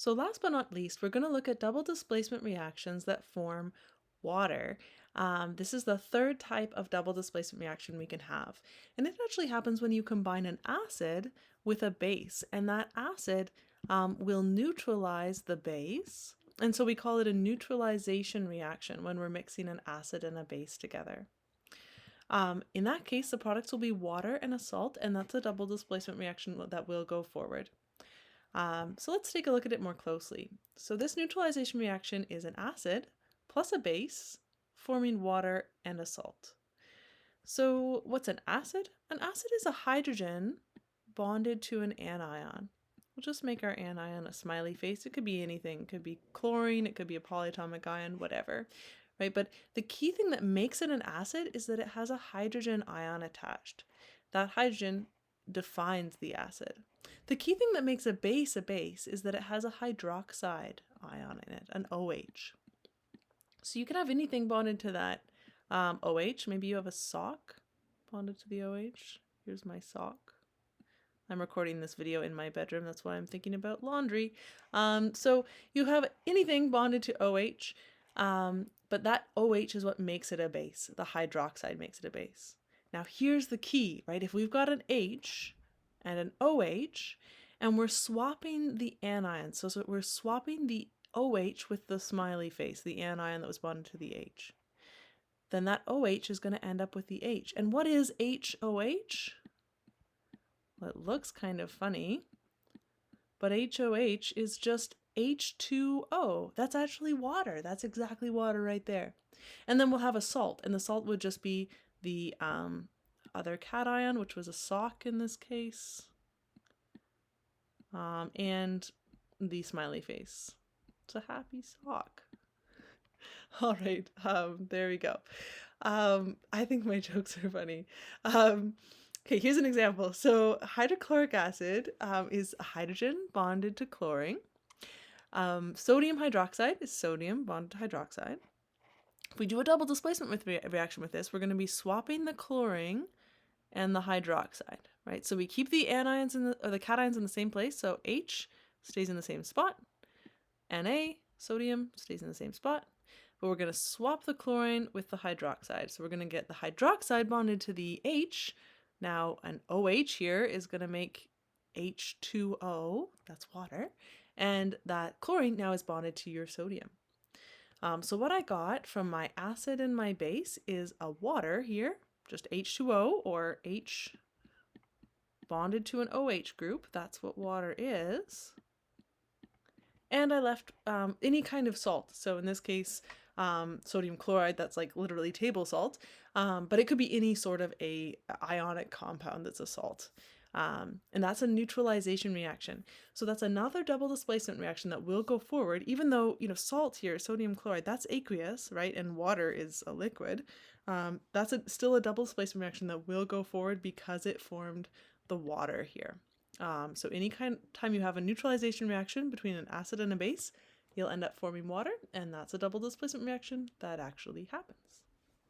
So last but not least, we're going to look at double displacement reactions that form water. This is the third type of double displacement reaction we can have. And it actually happens when you combine an acid with a base, and that acid will neutralize the base. And so we call it a neutralization reaction when we're mixing an acid and a base together. In that case, the products will be water and a salt, and that's a double displacement reaction that will go forward. So let's take a look at it more closely. So this neutralization reaction is an acid plus a base forming water and a salt. So what's an acid? An acid is a hydrogen bonded to an anion. We'll just make our anion a smiley face. It could be anything. It could be chlorine, it could be a polyatomic ion, whatever. Right? But the key thing that makes it an acid is that it has a hydrogen ion attached. That hydrogen defines the acid. The key thing that makes a base is that it has a hydroxide ion in it, an OH. So you can have anything bonded to that OH. Maybe you have a sock bonded to the OH. Here's my sock. I'm recording this video in my bedroom. That's why I'm thinking about laundry. So you have anything bonded to OH, but that OH is what makes it a base. The hydroxide makes it a base. Now here's the key, right? If we've got an H and an OH, and we're swapping the anions. So we're swapping the OH with the smiley face, the anion that was bonded to the H. Then that OH is going to end up with the H. And what is HOH? Well, it looks kind of funny, but HOH is just H2O. That's actually water. That's exactly water right there. And then we'll have a salt, and the salt would just be the other cation, which was a sock in this case, and the smiley face. It's a happy sock. All right, there we go. I think my jokes are funny. Okay, here's an example. So hydrochloric acid is a hydrogen bonded to chlorine. Sodium hydroxide is sodium bonded to hydroxide. If we do a double displacement reaction with this, we're going to be swapping the chlorine and the hydroxide, right? So we keep the anions or the cations in the same place. So H stays in the same spot. Na, sodium, stays in the same spot. But we're going to swap the chlorine with the hydroxide. So we're going to get the hydroxide bonded to the H. Now an OH here is going to make H2O, that's water. And that chlorine now is bonded to your sodium. So what I got from my acid and my base is a water here, just H2O, or H bonded to an OH group. That's what water is. And I left any kind of salt. So in this case, sodium chloride, that's like literally table salt. But it could be any sort of a ionic compound that's a salt. And that's a neutralization reaction. So that's another double displacement reaction that will go forward, even though, salt here, sodium chloride, that's aqueous, right? And water is a liquid. That's still a double displacement reaction that will go forward because it formed the water here. So time you have a neutralization reaction between an acid and a base, you'll end up forming water, and that's a double displacement reaction that actually happens.